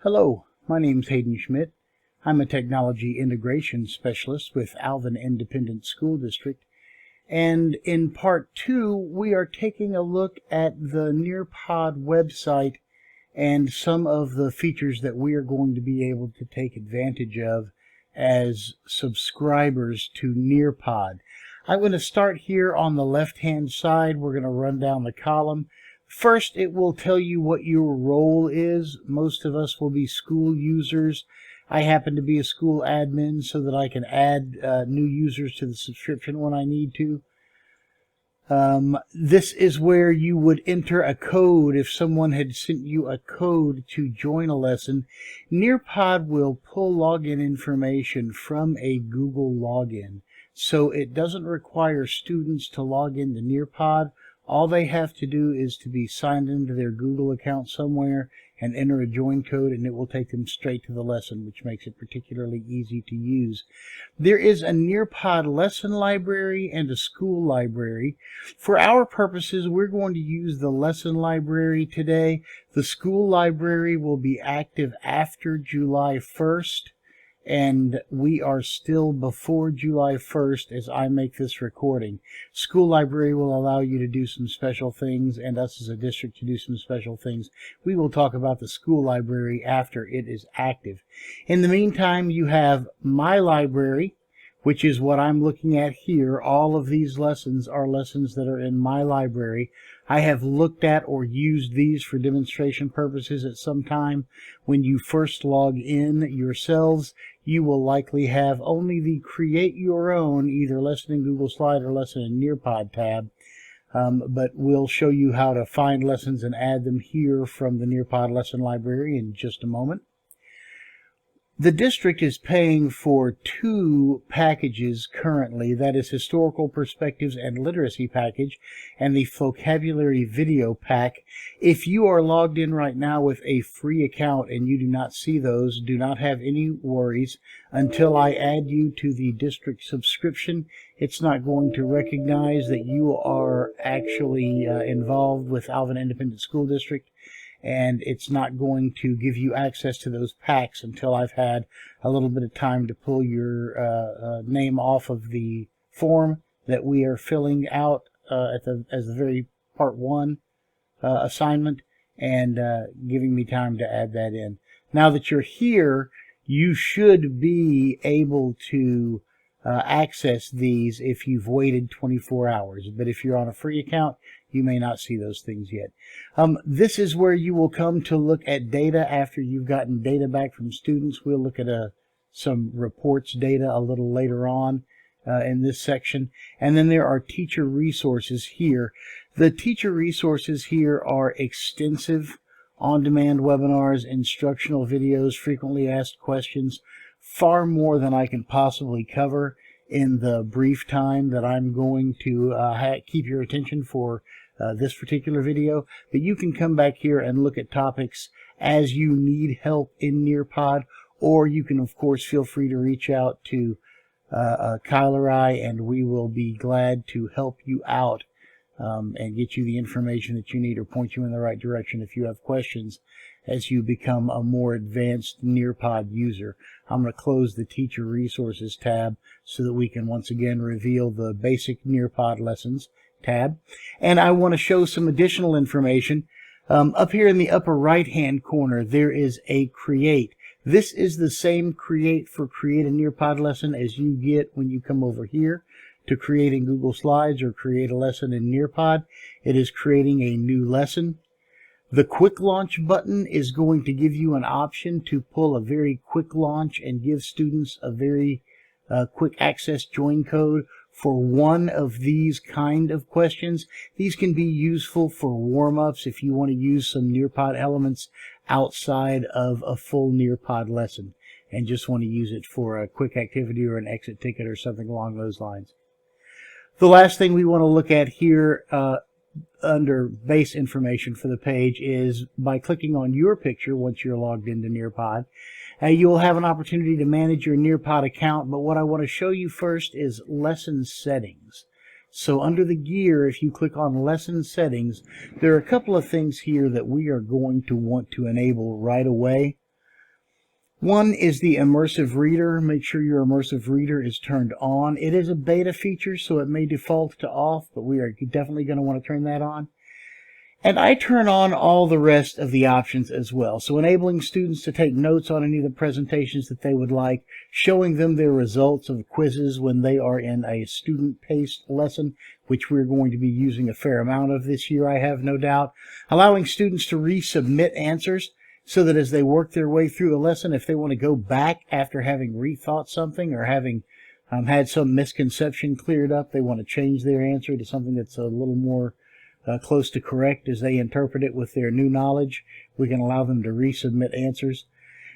Hello, my name's Hayden Schmidt. I'm a technology integration specialist with Alvin Independent School District. And in part 2, we are taking a look at the Nearpod website and some of the features that we are going to be able to take advantage of as subscribers to Nearpod. I'm going to start here on the left-hand side. We're going to run down the column. First, it will tell you what your role is. Most of us will be school users. I happen to be a school admin so that I can add new users to the subscription when I need to. This is where you would enter a code. If someone had sent you a code to join a lesson, Nearpod will pull login information from a Google login. So it doesn't require students to log into Nearpod. All they have to do is to be signed into their Google account somewhere and enter a join code, and it will take them straight to the lesson, which makes it particularly easy to use. There is a Nearpod lesson library and a school library. For our purposes, we're going to use the lesson library today. The school library will be active after July 1st. And we are still before July 1st as I make this recording. School library will allow you to do some special things, and us as a district to do some special things. We will talk about the school library after it is active. In the meantime, you have my library, which is what I'm looking at here. All of these lessons are lessons that are in my library. I have looked at or used these for demonstration purposes at some time. When you first log in yourselves, you will likely have only the Create Your Own, either Lesson in Google Slide or Lesson in Nearpod tab. But we'll show you how to find lessons and add them here from the Nearpod lesson library in just a moment. The district is paying for 2 packages currently. That is Historical Perspectives and Literacy package and the Vocabulary Video pack. If you are logged in right now with a free account and you do not see those, do not have any worries. Until I add you to the district subscription, it's not going to recognize that you are actually involved with Alvin Independent School District. And it's not going to give you access to those packs until I've had a little bit of time to pull your name off of the form that we are filling out as the very part 1 assignment, and giving me time to add that in. Now that you're here, you should be able to access these if you've waited 24 hours. But if you're on a free account, you may not see those things yet. This is where you will come to look at data after you've gotten data back from students. We'll look at some reports data a little later on in this section. And then there are teacher resources here. The teacher resources here are extensive on-demand webinars, instructional videos, frequently asked questions, far more than I can possibly cover in the brief time that I'm going to keep your attention for this particular video. But you can come back here and look at topics as you need help in Nearpod, or you can, of course, feel free to reach out to Kyle or I, and we will be glad to help you out and get you the information that you need or point you in the right direction if you have questions as you become a more advanced Nearpod user. I'm going to close the Teacher Resources tab so that we can once again reveal the basic Nearpod lessons tab. And I want to show some additional information. Up here in the upper right-hand corner, there is a Create. This is the same Create for Create a Nearpod lesson as you get when you come over here to create in Google Slides or create a lesson in Nearpod. It is creating a new lesson. The Quick Launch button is going to give you an option to pull a very quick launch and give students a very quick access join code for one of these kind of questions. These can be useful for warm-ups if you want to use some Nearpod elements outside of a full Nearpod lesson and just want to use it for a quick activity or an exit ticket or something along those lines. The last thing we want to look at here under base information for the page is by clicking on your picture once you're logged into Nearpod. You will have an opportunity to manage your Nearpod account, but what I want to show you first is lesson settings. So under the gear, if you click on lesson settings, there are a couple of things here that we are going to want to enable right away. One is the immersive reader. Make sure your immersive reader is turned on. It is a beta feature, so it may default to off, but we are definitely going to want to turn that on. And I turn on all the rest of the options as well. So enabling students to take notes on any of the presentations that they would like, showing them their results of quizzes when they are in a student-paced lesson, which we're going to be using a fair amount of this year, I have no doubt. Allowing students to resubmit answers so that as they work their way through a lesson, if they want to go back after having rethought something or having had some misconception cleared up, they want to change their answer to something that's a little more close to correct as they interpret it with their new knowledge, we can allow them to resubmit answers.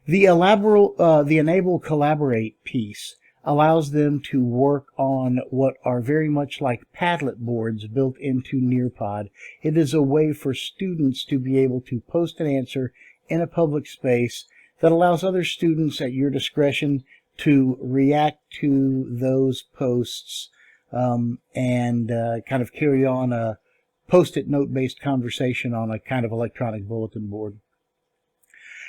The Enable Collaborate piece allows them to work on what are very much like Padlet boards built into Nearpod. It is a way for students to be able to post an answer in a public space that allows other students at your discretion to react to those posts and kind of carry on a post-it note-based conversation on a kind of electronic bulletin board.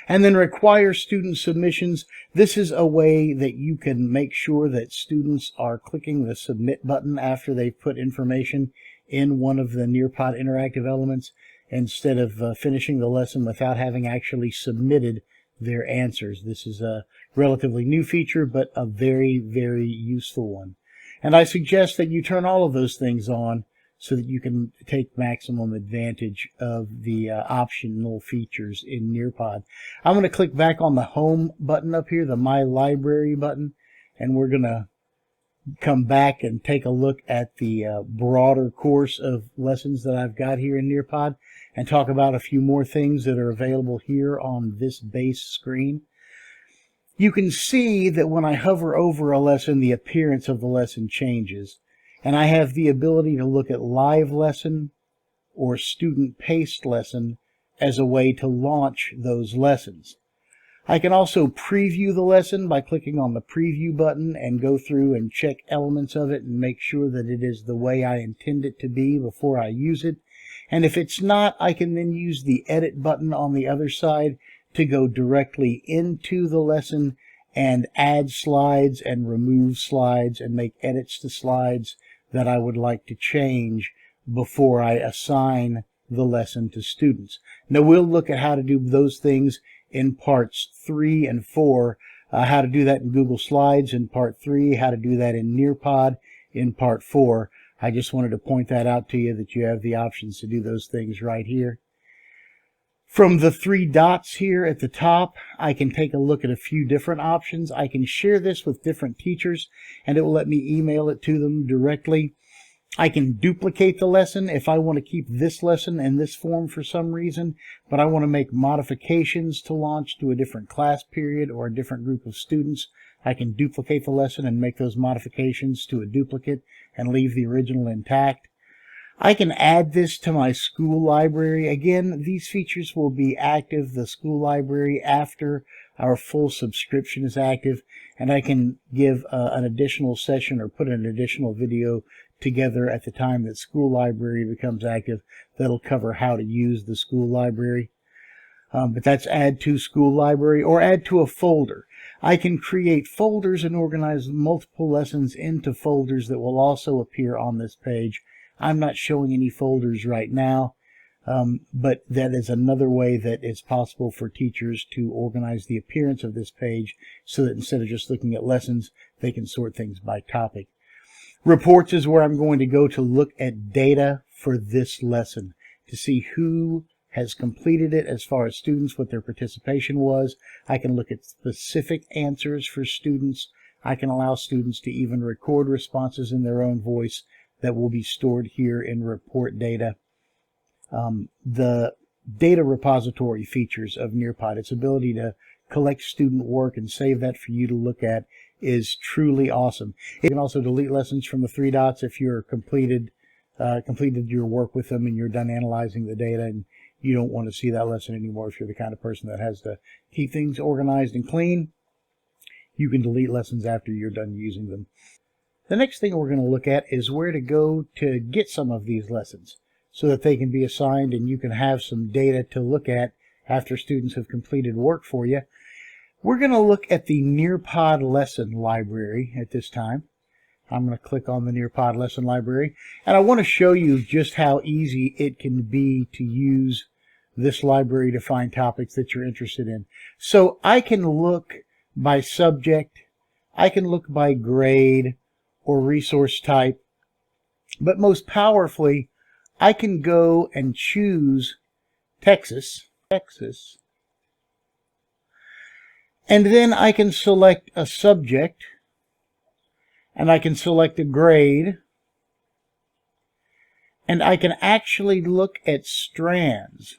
And then require student submissions. This is a way that you can make sure that students are clicking the submit button after they've put information in one of the Nearpod interactive elements instead of finishing the lesson without having actually submitted their answers. This is a relatively new feature, but a very, very useful one. And I suggest that you turn all of those things on so that you can take maximum advantage of the optional features in Nearpod. I'm going to click back on the Home button up here, the My Library button, and we're going to come back and take a look at the broader course of lessons that I've got here in Nearpod and talk about a few more things that are available here on this base screen. You can see that when I hover over a lesson, the appearance of the lesson changes. And I have the ability to look at live lesson or student-paced lesson as a way to launch those lessons. I can also preview the lesson by clicking on the preview button and go through and check elements of it and make sure that it is the way I intend it to be before I use it. And if it's not, I can then use the edit button on the other side to go directly into the lesson and add slides and remove slides and make edits to slides that I would like to change before I assign the lesson to students. Now we'll look at how to do those things in parts 3 and 4, how to do that in Google Slides in part 3, how to do that in Nearpod in part 4. I just wanted to point that out to you that you have the options to do those things right here. From the 3 dots here at the top, I can take a look at a few different options. I can share this with different teachers, and it will let me email it to them directly. I can duplicate the lesson if I want to keep this lesson in this form for some reason, but I want to make modifications to launch to a different class period or a different group of students. I can duplicate the lesson and make those modifications to a duplicate and leave the original intact. I can add this to my school library. Again, these features will be active, the school library, after our full subscription is active, and I can give an additional session or put an additional video together at the time that school library becomes active that'll cover how to use the school library. But that's add to school library or add to a folder. I can create folders and organize multiple lessons into folders that will also appear on this page. I'm not showing any folders right now, but that is another way that it's possible for teachers to organize the appearance of this page so that instead of just looking at lessons, they can sort things by topic. Reports is where I'm going to go to look at data for this lesson to see who has completed it as far as students, what their participation was. I can look at specific answers for students. I can allow students to even record responses in their own voice that will be stored here in report data. The data repository features of Nearpod, its ability to collect student work and save that for you to look at, is truly awesome. You can also delete lessons from the 3 dots if you're completed your work with them and you're done analyzing the data and you don't want to see that lesson anymore. If you're the kind of person that has to keep things organized and clean, you can delete lessons after you're done using them. The next thing we're going to look at is where to go to get some of these lessons so that they can be assigned and you can have some data to look at after students have completed work for you. We're going to look at the Nearpod lesson library at this time. I'm going to click on the Nearpod lesson library, and I want to show you just how easy it can be to use this library to find topics that you're interested in. So I can look by subject, I can look by grade or resource type, but most powerfully, I can go and choose Texas, and then I can select a subject, and I can select a grade, and I can actually look at strands.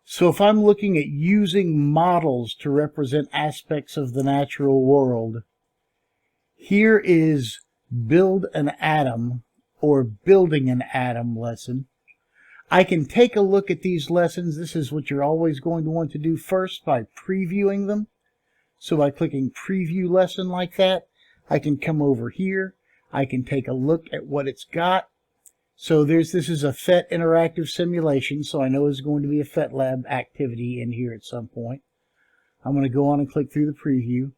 So if I'm looking at using models to represent aspects of the natural world, here is Build an Atom or Building an Atom lesson. I can take a look at these lessons. This is what you're always going to want to do first by previewing them. So by clicking Preview Lesson like that, I can come over here. I can take a look at what it's got. So this is a PhET interactive simulation, so I know there's going to be a PhET lab activity in here at some point. I'm going to go on and click through the preview.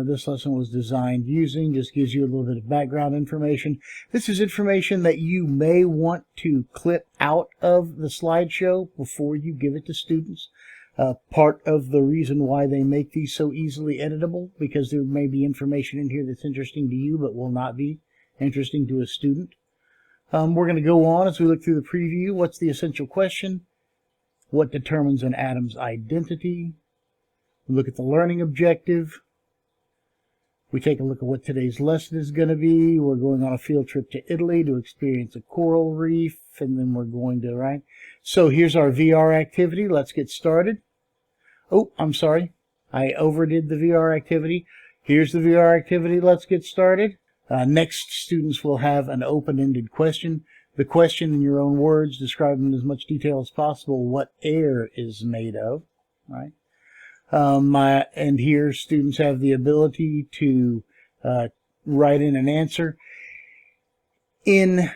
This lesson was designed using, just gives you a little bit of background information. This is information that you may want to clip out of the slideshow before you give it to students. Part of the reason why they make these so easily editable, because there may be information in here that's interesting to you but will not be interesting to a student. We're going to go on as we look through the preview. What's the essential question? What determines an atom's identity? We look at the learning objective. We take a look at what today's lesson is going to be. We're going on a field trip to Italy to experience a coral reef, and then we're going to, right? So here's our VR activity. Let's get started. Oh, I'm sorry. I overdid the VR activity. Here's the VR activity. Let's get started. Next, students will have an open-ended question. The question, in your own words, describe in as much detail as possible what air is made of, right? And here students have the ability to write in an answer. In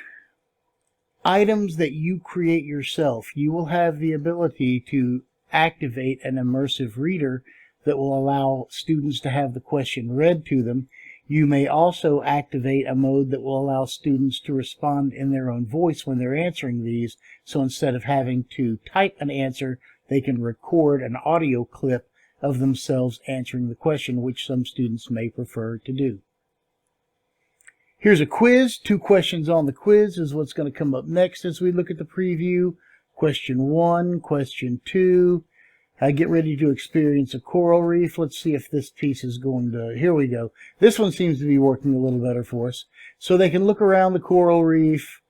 items that you create yourself, you will have the ability to activate an immersive reader that will allow students to have the question read to them. You may also activate a mode that will allow students to respond in their own voice when they're answering these. So instead of having to type an answer, they can record an audio clip of themselves answering the question, which some students may prefer to do. Here's a quiz. 2 questions on the quiz is what's going to come up next as we look at the preview. Question 1, question 2. Get ready to experience a coral reef. Let's see if this piece is going to... Here we go. This one seems to be working a little better for us. So they can look around the coral reef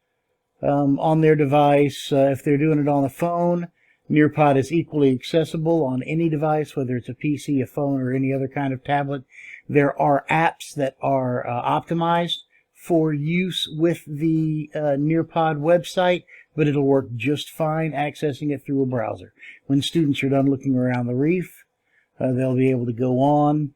on their device. If they're doing it on a phone, Nearpod is equally accessible on any device, whether it's a PC, a phone, or any other kind of tablet. There are apps that are optimized for use with the Nearpod website, but it'll work just fine accessing it through a browser. When students are done looking around the reef, they'll be able to go on.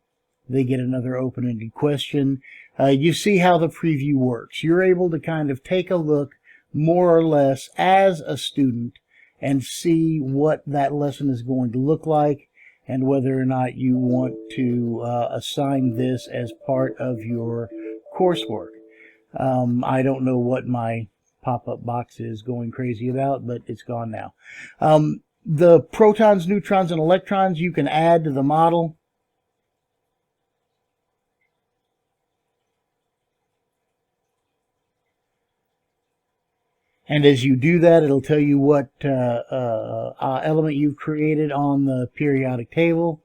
They get another open-ended question. You see how the preview works. You're able to kind of take a look more or less as a student and see what that lesson is going to look like and whether or not you want to assign this as part of your coursework. I don't know what my pop-up box is going crazy about, but it's gone now. The protons, neutrons, and electrons you can add to the model. And as you do that, it'll tell you what element you've created on the periodic table.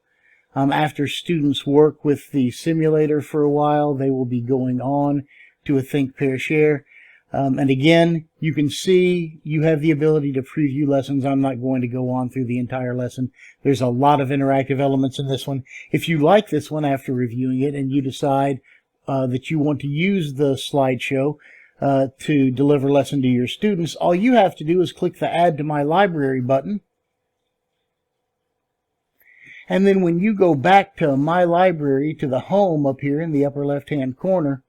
After students work with the simulator for a while, they will be going on to a Think, Pair, Share. And again, you can see you have the ability to preview lessons. I'm not going to go on through the entire lesson. There's a lot of interactive elements in this one. If you like this one after reviewing it and you decide that you want to use the slideshow to deliver lesson to your students, all you have to do is click the Add to My Library button. And then when you go back to My Library, to the home up here in the upper left-hand corner,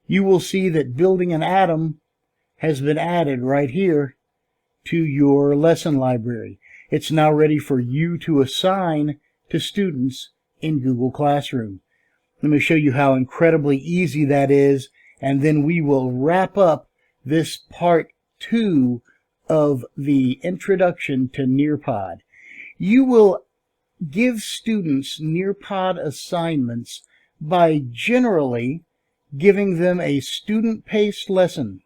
you will see that Building an Atom has been added right here to your lesson library. It's now ready for you to assign to students in Google Classroom. Let me show you how incredibly easy that is, and then we will wrap up this part 2 of the introduction to Nearpod. You will give students Nearpod assignments by generally giving them a student-paced lesson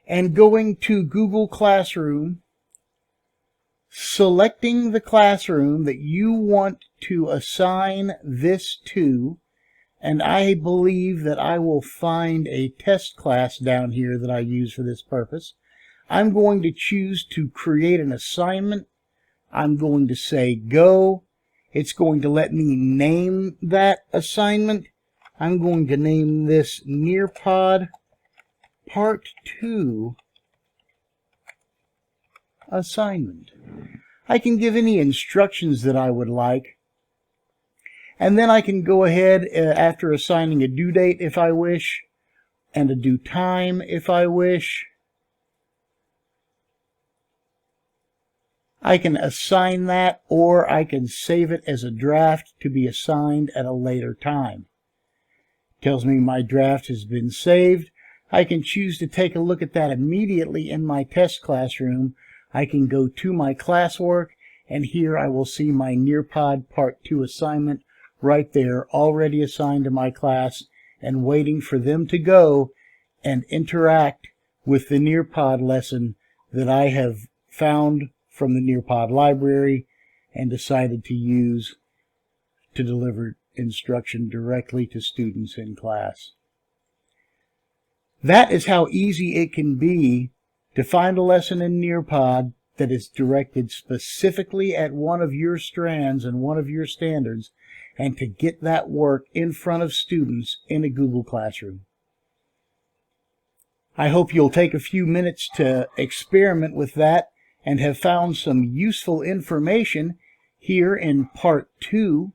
and going to Google Classroom, selecting the classroom that you want to assign this to, and I believe that I will find a test class down here that I use for this purpose. I'm going to choose to create an assignment. I'm going to say go. It's going to let me name that assignment. I'm going to name this Nearpod Part 2 assignment. I can give any instructions that I would like, and then I can go ahead after assigning a due date if I wish, and a due time if I wish. I can assign that, or I can save it as a draft to be assigned at a later time. It tells me my draft has been saved. I can choose to take a look at that immediately in my test classroom. I can go to my classwork, and here I will see my Nearpod Part 2 assignment right there, already assigned to my class and waiting for them to go and interact with the Nearpod lesson that I have found from the Nearpod library and decided to use to deliver instruction directly to students in class. That is how easy it can be to find a lesson in Nearpod that is directed specifically at one of your strands and one of your standards, and to get that work in front of students in a Google Classroom. I hope you'll take a few minutes to experiment with that and have found some useful information here in Part 2.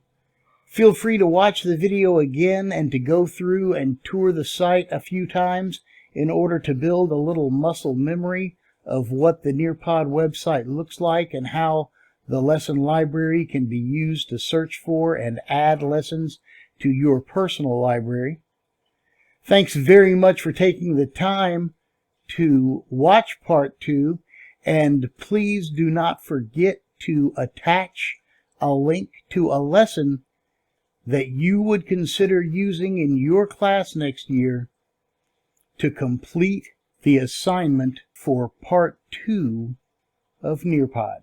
Feel free to watch the video again and to go through and tour the site a few times in order to build a little muscle memory of what the Nearpod website looks like and how the lesson library can be used to search for and add lessons to your personal library. Thanks very much for taking the time to watch Part 2, and please do not forget to attach a link to a lesson that you would consider using in your class next year to complete the assignment for Part 2 of Nearpod.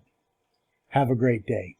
Have a great day.